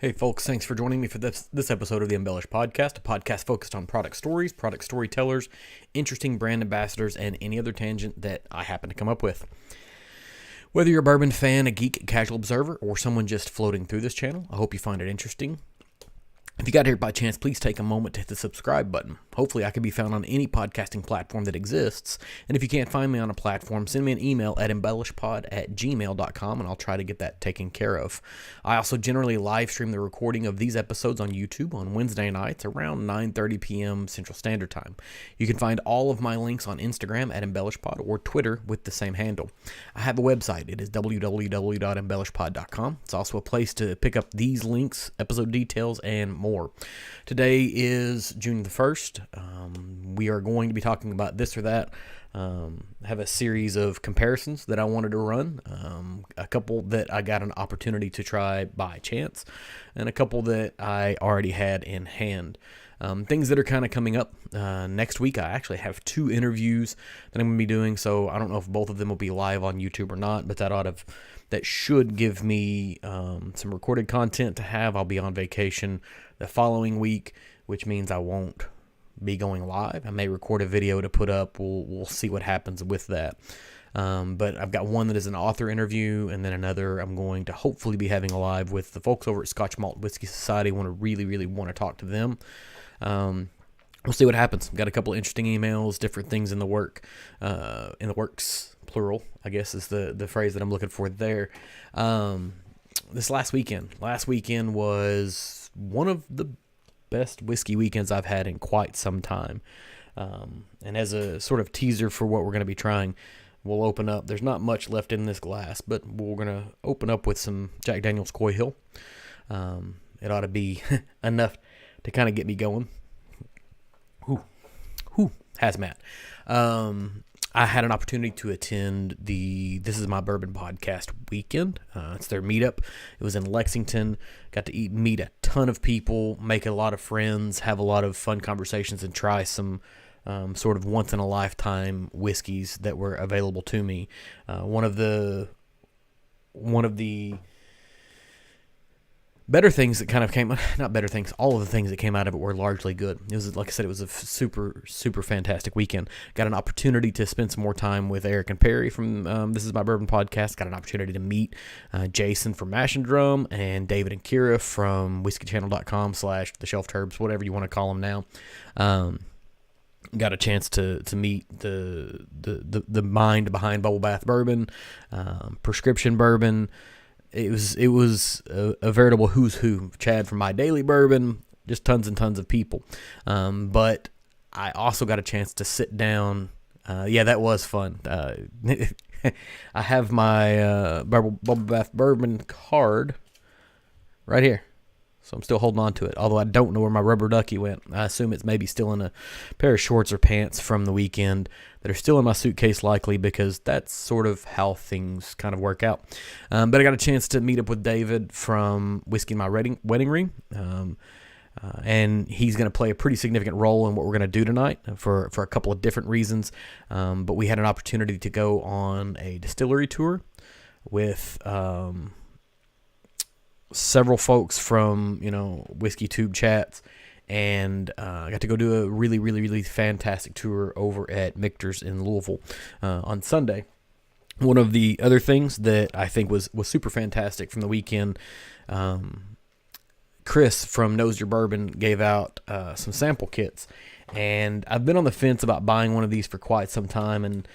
Hey folks, thanks for joining me for this episode of the Embellish Podcast, a podcast focused on product stories, product storytellers, interesting brand ambassadors, and any other tangent that I happen to come up with. Whether you're a bourbon fan, a geek, a casual observer, or someone just floating through this channel, I hope you find it interesting. If you got here by chance, please take a moment to hit the subscribe button. Hopefully I can be found on any podcasting platform that exists. And if you can't find me on a platform, send me an email at embellishpod@gmail.com and I'll try to get that taken care of. I also generally live stream the recording of these episodes on YouTube on Wednesday nights around 9:30 p.m. Central Standard Time. You can find all of my links on Instagram at embellishpod or Twitter with the same handle. I have a website. It is www.embellishpod.com. It's also a place to pick up these links, episode details, and more. Today is June the 1st. We are going to be talking about this or that. I have a series of comparisons that I wanted to run. A couple that I got an opportunity to try by chance, and a couple that I already had in hand. Things that are kind of coming up next week. I actually have 2 interviews that I'm going to be doing, so I don't know if both of them will be live on YouTube or not, but that should give me some recorded content to have. I'll be on vacation the following week, which means I won't be going live. I may record a video to put up. We'll see what happens with that. But I've got one that is an author interview, and then another I'm going to hopefully be having a live with the folks over at Scotch Malt Whiskey Society. Really want to talk to them. We'll see what happens. Got a couple of interesting emails, different things in the works, plural, I guess is the phrase that I'm looking for there. This last weekend was one of the best whiskey weekends I've had in quite some time. And as a sort of teaser for what we're going to be trying, we'll open up. There's not much left in this glass, but we're going to open up with some Jack Daniel's Coy Hill. It ought to be enough to kind of get me going. Hazmat. I had an opportunity to attend the This Is My Bourbon Podcast weekend. It's their meetup. It was in Lexington. Got to meet a ton of people, make a lot of friends, have a lot of fun conversations, and try some sort of once-in-a-lifetime whiskeys that were available to me. One of the better things that kind of came, not better things, all of the things that came out of it were largely good. It was, like I said, it was a super fantastic weekend. Got an opportunity to spend some more time with Eric and Perry from This Is My Bourbon Podcast. Got an opportunity to meet Jason from Mash and Drum and David and Kira from whiskeychannel.com/the Shelf Turbs, whatever you want to call them now. Got a chance to meet the mind behind Bubble Bath Bourbon, Prescription Bourbon. It was a veritable who's who. Chad from My Daily Bourbon, just tons and tons of people. But I also got a chance to sit down. That was fun. I have my Bubble Bath Bourbon card right here. So I'm still holding on to it, although I don't know where my rubber ducky went. I assume it's maybe still in a pair of shorts or pants from the weekend that are still in my suitcase, likely, because that's sort of how things kind of work out. But I got a chance to meet up with David from Whiskey in My Wedding Ring, and he's going to play a pretty significant role in what we're going to do tonight for a couple of different reasons. But we had an opportunity to go on a distillery tour with several folks from, Whiskey Tube Chats, and I got to go do a really fantastic tour over at Michter's in Louisville on Sunday. One of the other things that I think was super fantastic from the weekend, Chris from Knows Your Bourbon gave out some sample kits. And I've been on the fence about buying one of these for quite some time, and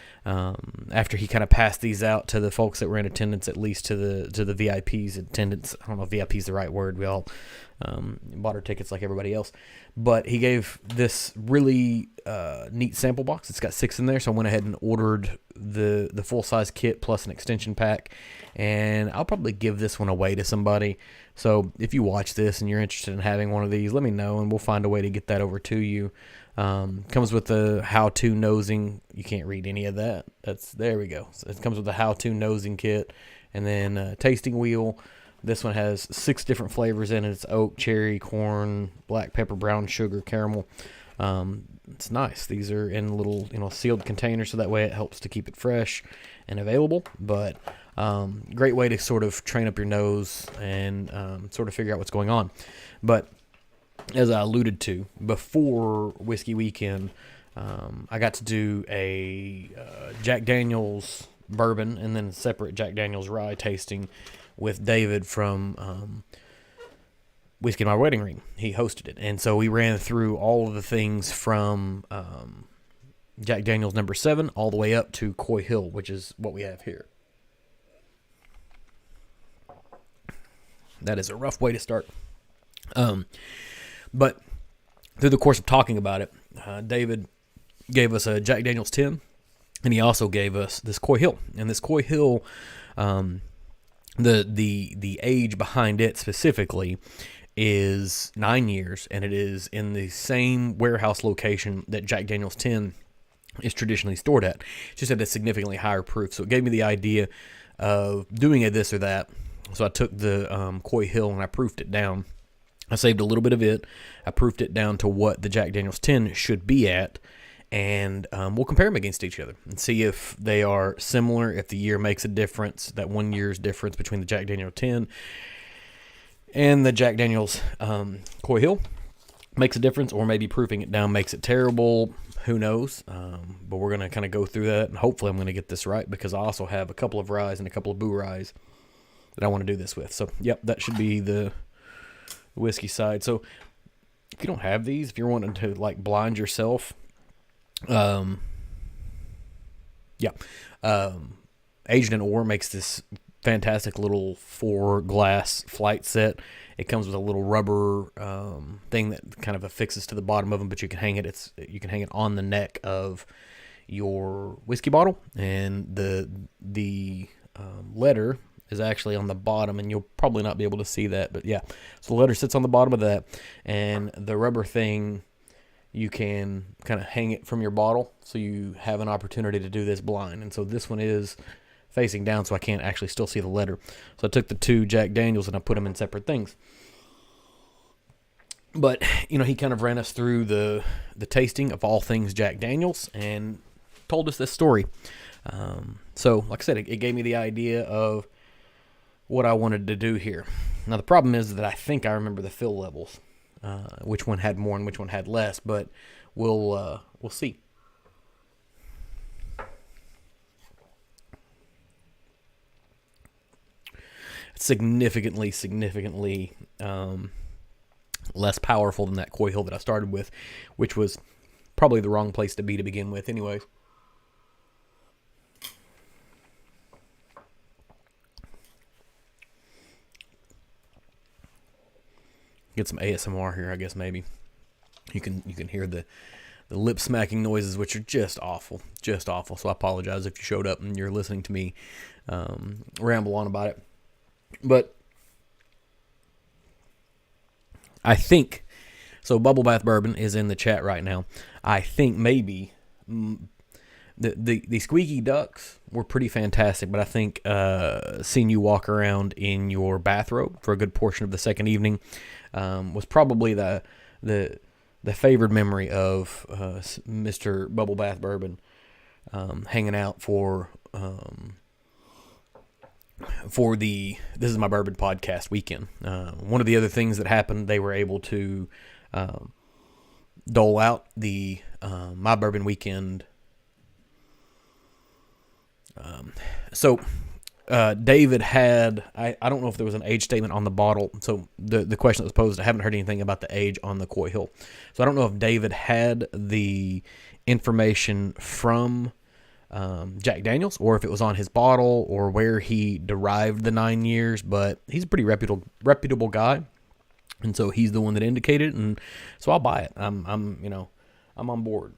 after he kind of passed these out to the folks that were in attendance, at least to the VIPs attendance. I don't know if VIP is the right word. We all bought our tickets like everybody else, but he gave this really neat sample box. It's got 6 in there, so I went ahead and ordered the full size kit plus an extension pack, and I'll probably give this one away to somebody. So if you watch this and you're interested in having one of these, let me know, and we'll find a way to get that over to you. Comes with the how-to nosing. You can't read any of that. There we go. So it comes with the how-to nosing kit, and then a tasting wheel. This one has 6 different flavors in it. It's oak, cherry, corn, black pepper, brown sugar, caramel. It's nice. These are in little, sealed containers, so that way it helps to keep it fresh and available. But Great way to sort of train up your nose and sort of figure out what's going on. But as I alluded to, before Whiskey Weekend, I got to do a Jack Daniel's bourbon and then separate Jack Daniel's rye tasting with David from Whiskey in My Wedding Ring. He hosted it. And so we ran through all of the things from Jack Daniel's number 7 all the way up to Coy Hill, which is what we have here. That is a rough way to start. But through the course of talking about it, David gave us a Jack Daniel's 10, and he also gave us this Coy Hill. And this Coy Hill, the age behind it specifically is 9 years, and it is in the same warehouse location that Jack Daniel's 10 is traditionally stored at. It's just at a significantly higher proof. So it gave me the idea of doing a this or that. So I took the Coy Hill and I proofed it down. I saved a little bit of it. I proofed it down to what the Jack Daniel's 10 should be at, and we'll compare them against each other and see if they are similar, if the year makes a difference, that 1 year's difference between the Jack Daniel's 10 and the Jack Daniel's Coy Hill makes a difference, or maybe proofing it down makes it terrible. Who knows? But we're going to kind of go through that, and hopefully I'm going to get this right, because I also have a couple of ryes and a couple of boo ryes that I want to do this with. So, yep, that should be the whiskey side. So, if you don't have these, if you're wanting to, like, blind yourself, Aged in Ore makes this fantastic little 4-glass flight set. It comes with a little rubber thing that kind of affixes to the bottom of them, but you can hang it. You can hang it on the neck of your whiskey bottle, and the letter is actually on the bottom, and you'll probably not be able to see that, but yeah. So the letter sits on the bottom of that, and the rubber thing, you can kind of hang it from your bottle, so you have an opportunity to do this blind. And so this one is facing down, so I can't actually still see the letter. So I took the 2 Jack Daniels and I put them in separate things. But, he kind of ran us through the tasting of all things Jack Daniels and told us this story. So, like I said, it gave me the idea of what I wanted to do here. Now, the problem is that I think I remember the fill levels, which one had more and which one had less, but we'll see. Significantly less powerful than that Coy Hill that I started with, which was probably the wrong place to be to begin with anyways. Get some ASMR here, I guess. Maybe you can hear the lip smacking noises, which are just awful. So I apologize if you showed up and you're listening to me ramble on about it. But I think, so Bubble Bath Bourbon is in the chat right now. I think maybe the Squeaky Ducks were pretty fantastic, but I think seeing you walk around in your bathrobe for a good portion of the second evening was probably the favored memory of Mr. Bubble Bath Bourbon hanging out for the This Is My Bourbon podcast weekend. One of the other things that happened, they were able to dole out the My Bourbon Weekend. So David had, I don't know if there was an age statement on the bottle. So the question that was posed, I haven't heard anything about the age on the Coy Hill. So I don't know if David had the information from Jack Daniels, or if it was on his bottle, or where he derived the 9 years, but he's a pretty reputable guy, and so he's the one that indicated, and so I'll buy it. I'm on board.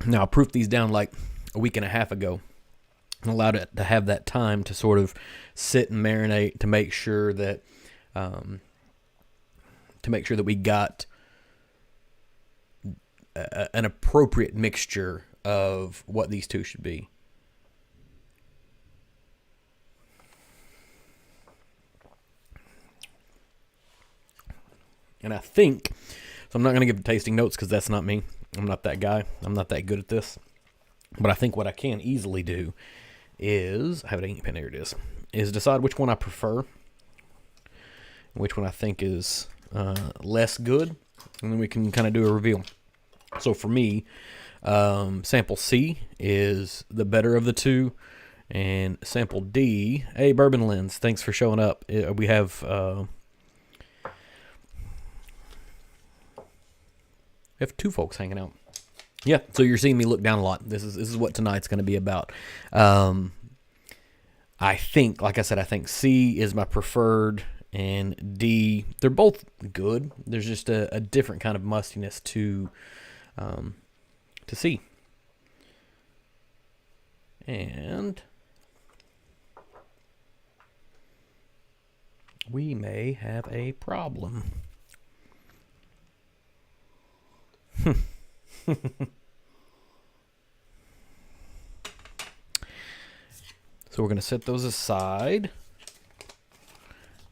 Now I proofed these down like a week and a half ago, and allowed it to have that time to sort of sit and marinate to make sure that we got an appropriate mixture of what these two should be. And I think, so I'm not going to give the tasting notes because that's not me. I'm not that guy. I'm not that good at this. But I think what I can easily do is, I have an ink pen, here it is decide which one I prefer, which one I think is less good, and then we can kind of do a reveal. So for me, sample C is the better of the two, and sample D, hey, Bourbon Lens, thanks for showing up. We have two folks hanging out. Yeah, so you're seeing me look down a lot. This is what tonight's going to be about. I think, like I said, I think C is my preferred, and D, they're both good. There's just a different kind of mustiness to C. And we may have a problem. So we're going to set those aside.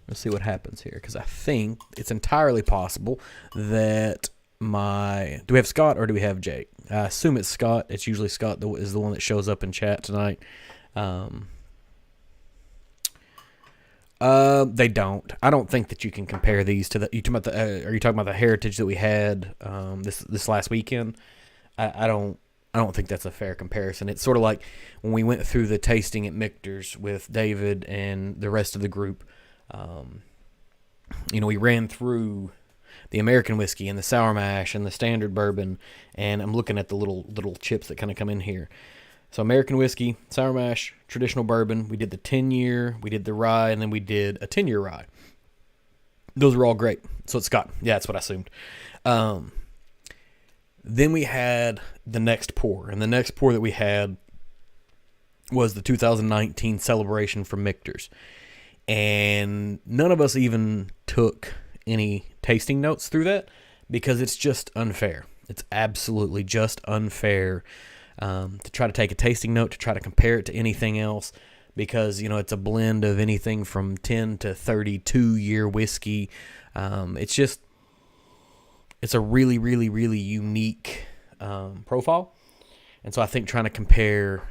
Let's see what happens here, because I think it's entirely possible that do we have Scott or do we have Jake? I assume it's Scott. It's usually Scott that is the one that shows up in chat tonight. They don't. I don't think that you can compare these to the. Are you talking about the heritage that we had this last weekend? I don't think that's a fair comparison. It's sort of like when we went through the tasting at Michter's with David and the rest of the group. We ran through the American whiskey and the sour mash and the standard bourbon, and I'm looking at the little chips that kind of come in here. So American whiskey, sour mash, traditional bourbon. We did the 10-year, we did the rye, and then we did a 10-year rye. Those were all great. So it's Scott. Yeah, that's what I assumed. Then we had the next pour, and the next pour that we had was the 2019 celebration from Michter's. And none of us even took any tasting notes through that because it's just unfair. It's absolutely just unfair to try to take a tasting note, to try to compare it to anything else, because, it's a blend of anything from 10 to 32-year whiskey. It's a really, really, really unique profile. And so I think trying to compare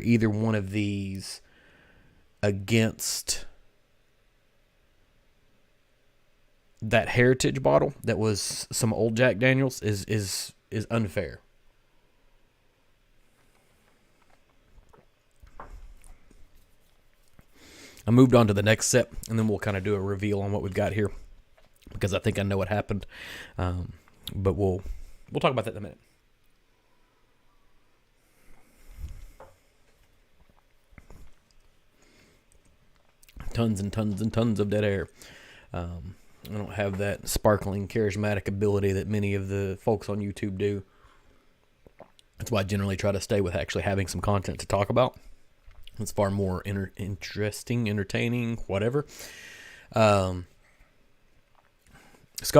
either one of these against that heritage bottle that was some old Jack Daniels is unfair. I moved on to the next set, and then we'll kind of do a reveal on what we've got here, because I think I know what happened. But we'll talk about that in a minute. Tons and tons and tons of dead air. I don't have that sparkling, charismatic ability that many of the folks on YouTube do. That's why I generally try to stay with actually having some content to talk about. It's far more interesting, entertaining, whatever. Scott,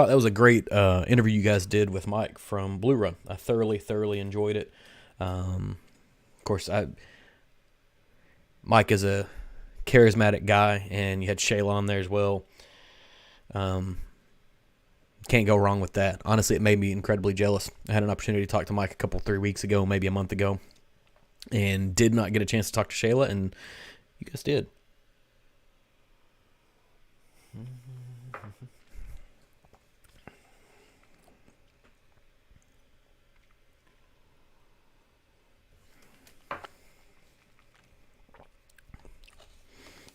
that was a great interview you guys did with Mike from Blue Run. I thoroughly enjoyed it. Of course, Mike is a charismatic guy, and you had Shayla on there as well. Can't go wrong with that. Honestly, it made me incredibly jealous. I had an opportunity to talk to Mike a couple, 3 weeks ago, maybe a month ago, and did not get a chance to talk to Shayla, and you guys did.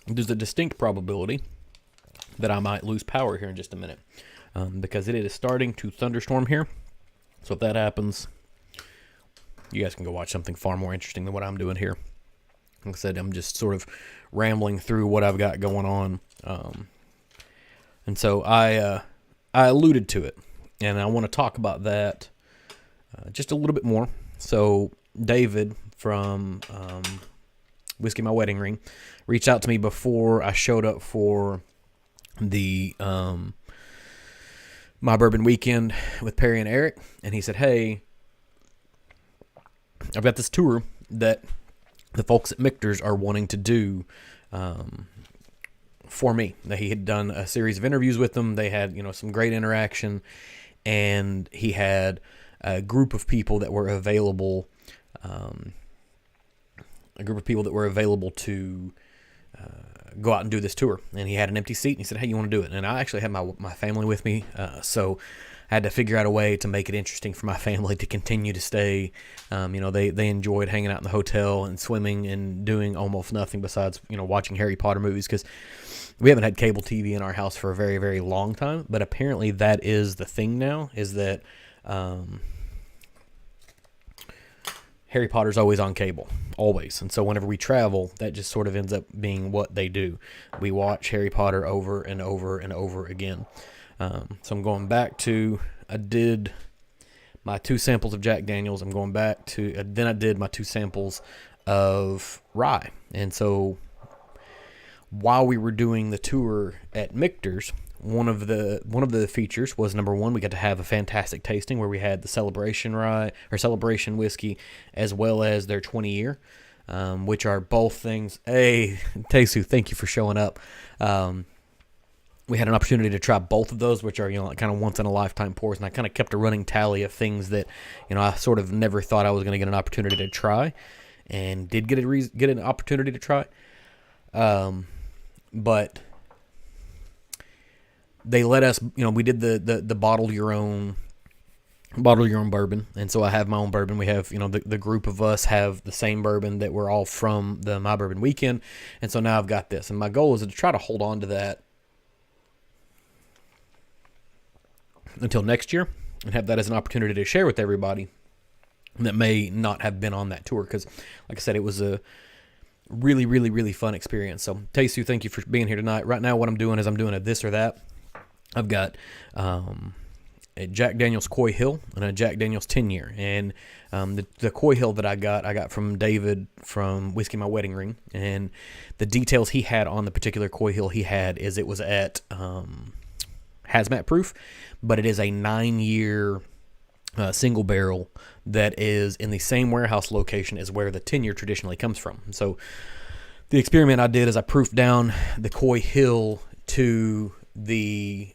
There's a distinct probability that I might lose power here in just a minute, because it is starting to thunderstorm here. So if that happens, you guys can go watch something far more interesting than what I'm doing here. Like I said, I'm just sort of rambling through what I've got going on. And so I alluded to it, and I want to talk about that just a little bit more. So David from Whiskey My Wedding Ring reached out to me before I showed up for the My Bourbon Weekend with Perry and Eric, and he said, hey, I've got this tour that the folks at Michter's are wanting to do for me. That he had done a series of interviews with them. They had, some great interaction, and he had a group of people that were available, to go out and do this tour. And he had an empty seat, and he said, "Hey, you want to do it?" And I actually had my family with me, so I had to figure out a way to make it interesting for my family to continue to stay. They enjoyed hanging out in the hotel and swimming and doing almost nothing besides, watching Harry Potter movies, because we haven't had cable TV in our house for a very, very long time. But apparently that is the thing now, is that Harry Potter's always on cable, always. And so whenever we travel, that just sort of ends up being what they do. We watch Harry Potter over and over and over again. So I'm going back to, I did my 2 samples of Jack Daniels. I'm going back to, then I did my 2 samples of rye. And so while we were doing the tour at Michter's, one of the features was, number one, we got to have a fantastic tasting where we had the Celebration rye or Celebration whiskey as well as their 20-year, which are both things. Hey, Tesu, thank you for showing up. We had an opportunity to try both of those, which are, kind of once in a lifetime pours, and I kind of kept a running tally of things that, I sort of never thought I was going to get an opportunity to try, and did get an opportunity to try. But they let us, we did the bottle your own bourbon. And so I have my own bourbon. We have, the group of us have the same bourbon that we're all from the My Bourbon Weekend. And so now I've got this, and my goal is to try to hold on to that until next year and have that as an opportunity to share with everybody that may not have been on that tour. Cause like I said, it was a really, really, really fun experience. So Tesu, thank you for being here tonight. Right now, what I'm doing is I'm doing a this or that. I've got a Jack Daniels Coy Hill and a Jack Daniels 10-year. And the Coy Hill that I got from David from Whiskey My Wedding Ring. And the details he had on the particular Coy Hill he had is it was at hazmat proof, but it is a 9-year single barrel that is in the same warehouse location as where the 10-year traditionally comes from. So the experiment I did is I proofed down the Coy Hill to the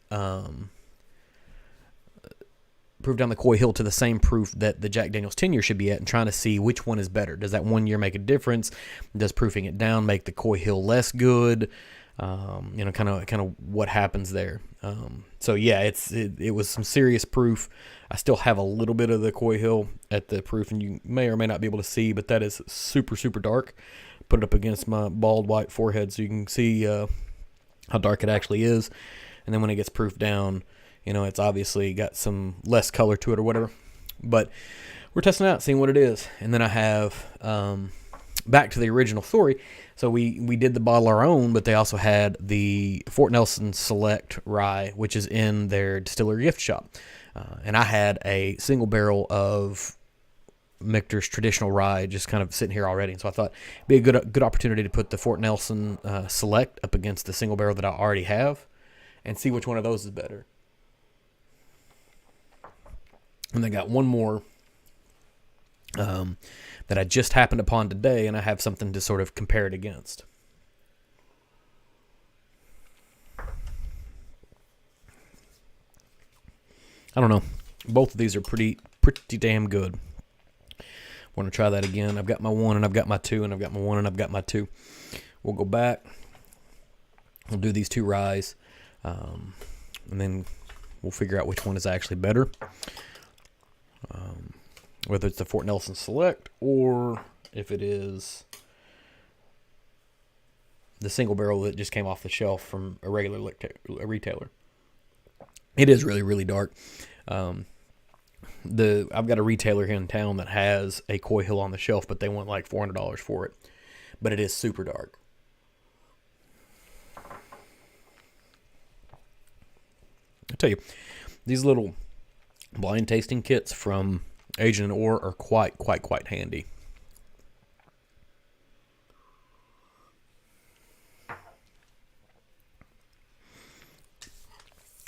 same proof that the Jack Daniels 10-year should be at, and trying to see which one is better. Does that 1 year make a difference? Does proofing it down make the Coy Hill less good? Kind of what happens there. So yeah, it was some serious proof. I still have a little bit of the Coy Hill at the proof, and you may or may not be able to see, but that is super, super dark. Put it up against my bald white forehead so you can see how dark it actually is. And then when it gets proofed down, it's obviously got some less color to it or whatever. But we're testing it out, seeing what it is. And then I have, back to the original story. So we did the bottle our own, but they also had the Fort Nelson Select Rye, which is in their distillery gift shop. And I had a single barrel of Michter's traditional rye just kind of sitting here already. And so I thought it'd be a good opportunity to put the Fort Nelson Select up against the single barrel that I already have and see which one of those is better. And I got one more that I just happened upon today, and I have something to sort of compare it against. I don't know. Both of these are pretty damn good. Want to try that again. I've got my 1 and I've got my 2, and I've got my 1 and I've got my 2. We'll go back. We'll do these 2 ryes, and then we'll figure out which one is actually better. Whether it's the Fort Nelson Select or if it is the single barrel that just came off the shelf from a regular retailer. It is really, really dark. I've got a retailer here in town that has a Coy Hill on the shelf, but they want like $400 for it. But it is super dark. I tell you, these little blind tasting kits from Agent and Orr are quite handy.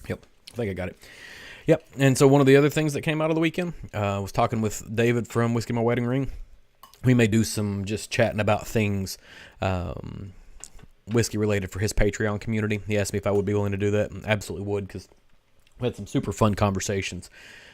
Yep, I think I got it. Yep, and so one of the other things that came out of the weekend, was talking with David from Whiskey My Wedding Ring. We may do some just chatting about things whiskey related for his Patreon community. He asked me if I would be willing to do that, and absolutely would, because we had some super fun conversations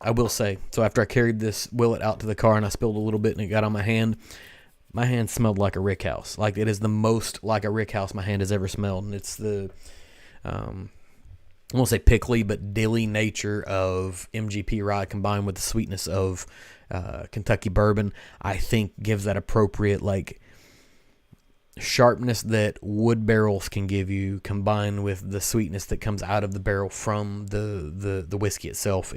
I will say, so after I carried this Willet out to the car and I spilled a little bit and it got on my hand smelled like a rickhouse. Like, it is the most like a rickhouse my hand has ever smelled. And it's the, I won't say pickly, but dilly nature of MGP rye combined with the sweetness of Kentucky bourbon, I think gives that appropriate, like, sharpness that wood barrels can give you, combined with the sweetness that comes out of the barrel from the whiskey itself.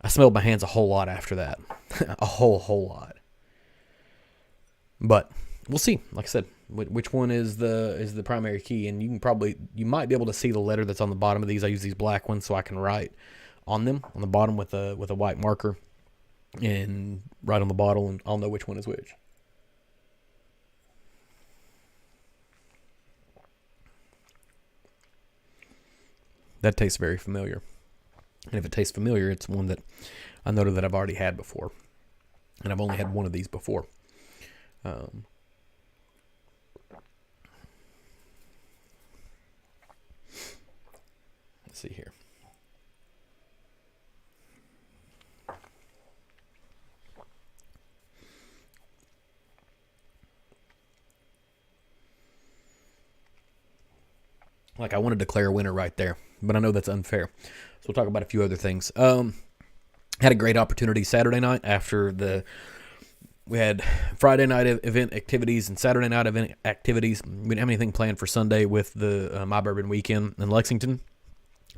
I smelled my hands a whole lot after that. A whole lot. But we'll see. Like I said, which one is the primary key, and you might be able to see the letter that's on the bottom of these. I use these black ones so I can write on them on the bottom with a white marker and write on the bottle, and I'll know which one is which. That tastes very familiar. And if it tastes familiar, it's one that I know that I've already had before. And I've only had one of these before. Let's see here. Like, I want to declare a winner right there, but I know that's unfair. So we'll talk about a few other things. Had a great opportunity Saturday night after we had Friday night event activities and Saturday night event activities. We didn't have anything planned for Sunday with the My Bourbon Weekend in Lexington.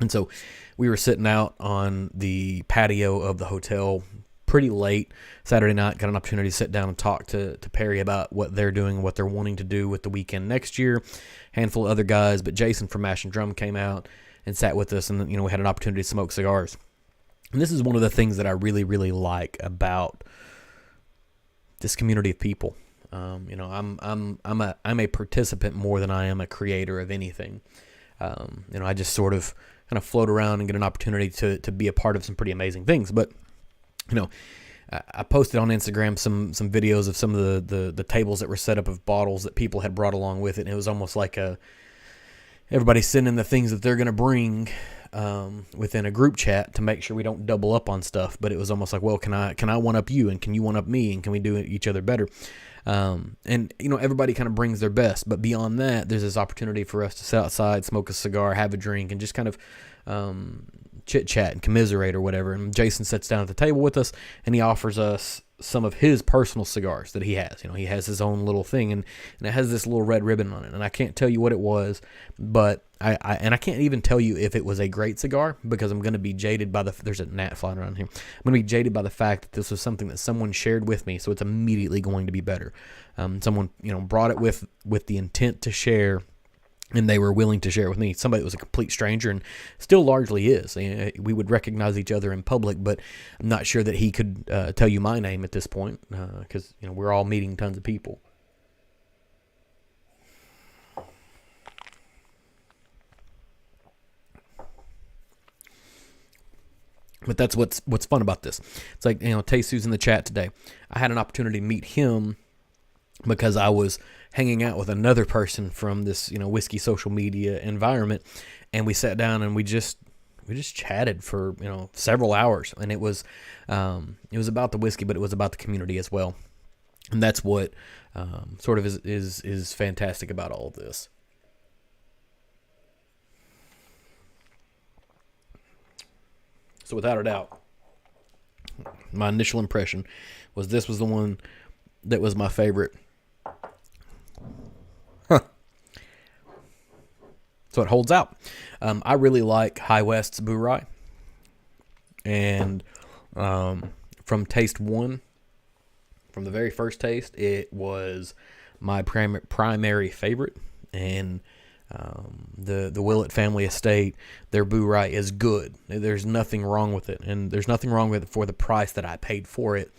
And so we were sitting out on the patio of the hotel pretty late Saturday night. Got an opportunity to sit down and talk to Perry about what they're doing and what they're wanting to do with the weekend next year. Handful of other guys, but Jason from Mash and Drum came out and sat with us, and we had an opportunity to smoke cigars. And this is one of the things that I really, really like about this community of people. I'm a participant more than I am a creator of anything. I just sort of kind of float around and get an opportunity to be a part of some pretty amazing things. But I posted on Instagram some videos of some of the tables that were set up of bottles that people had brought along with it, and it was almost like everybody sending the things that they're going to bring within a group chat to make sure we don't double up on stuff. But it was almost like, well, can I one up you, and can you one up me, and can we do each other better? And everybody kind of brings their best, but beyond that, there's this opportunity for us to sit outside, smoke a cigar, have a drink, and just kind of chit chat and commiserate or whatever. And Jason sits down at the table with us, and he offers us some of his personal cigars that he has. He has his own little thing, and it has this little red ribbon on it. And I can't tell you what it was, but I can't even tell you if it was a great cigar, because I'm going to be jaded by there's a gnat flying around here. I'm going to be jaded by the fact that this was something that someone shared with me, so it's immediately going to be better. Someone brought it with the intent to share, and they were willing to share it with me. Somebody that was a complete stranger, and still largely is. We would recognize each other in public, but I'm not sure that he could tell you my name at this point, because we're all meeting tons of people. But that's what's fun about this. It's like, Taysu's in the chat today. I had an opportunity to meet him because I was hanging out with another person from this, whiskey social media environment, and we sat down and we just chatted for, several hours, and it was about the whiskey, but it was about the community as well, and that's what sort of is fantastic about all of this. So without a doubt, my initial impression was this was the one that was my favorite. So it holds out. I really like High West's Boo Rye. And from taste one, from the very first taste, it was my primary favorite. And the Willett family estate, their Boo Rye is good. There's nothing wrong with it. And there's nothing wrong with it for the price that I paid for it.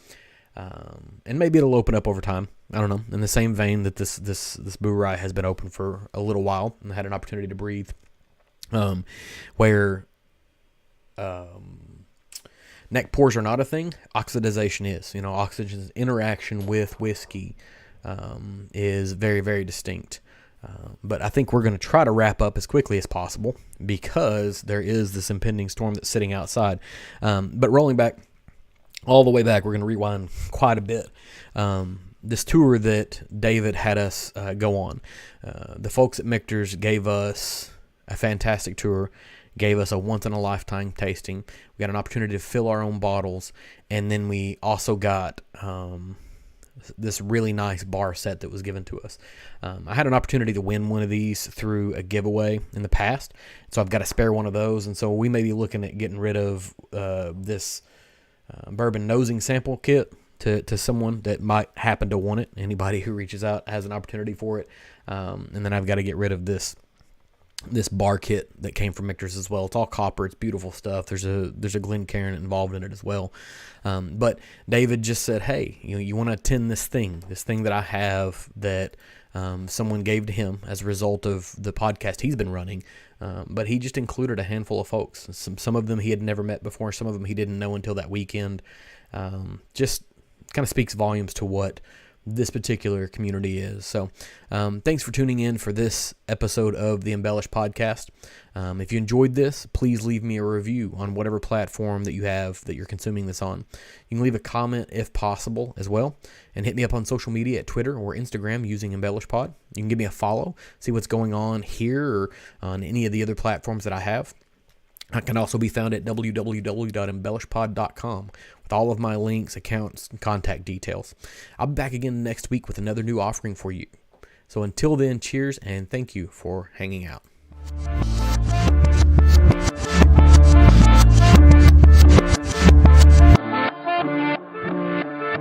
And maybe it'll open up over time. I don't know. In the same vein that this Boo Rye has been open for a little while and had an opportunity to breathe, where neck pores are not a thing, oxidization is. Oxygen's interaction with whiskey is very, very distinct. But I think we're going to try to wrap up as quickly as possible because there is this impending storm that's sitting outside. But rolling back, all the way back, we're going to rewind quite a bit. This tour that David had us go on, the folks at Michter's gave us a fantastic tour, gave us a once-in-a-lifetime tasting. We got an opportunity to fill our own bottles, and then we also got this really nice bar set that was given to us. I had an opportunity to win one of these through a giveaway in the past, so I've got a spare one of those, and so we may be looking at getting rid of this bourbon nosing sample kit to someone that might happen to want it. Anybody who reaches out has an opportunity for it. And then I've got to get rid of this bar kit that came from Michter's as well. It's all copper. It's beautiful stuff. There's a Glencairn involved in it as well. But David just said, hey, you want to attend this thing that I have that someone gave to him as a result of the podcast he's been running. But he just included a handful of folks. Some of them he had never met before. Some of them he didn't know until that weekend. Just kind of speaks volumes to what this particular community is. So thanks for tuning in for this episode of the Embellish Podcast. If you enjoyed this, please leave me a review on whatever platform that you have that you're consuming this on. You can leave a comment if possible as well, and hit me up on social media at Twitter or Instagram using Embellish Pod. You can give me a follow, see what's going on here or on any of the other platforms that I have. I can also be found at www.embellishpod.com with all of my links, accounts, and contact details. I'll be back again next week with another new offering for you. So until then, cheers and thank you for hanging out.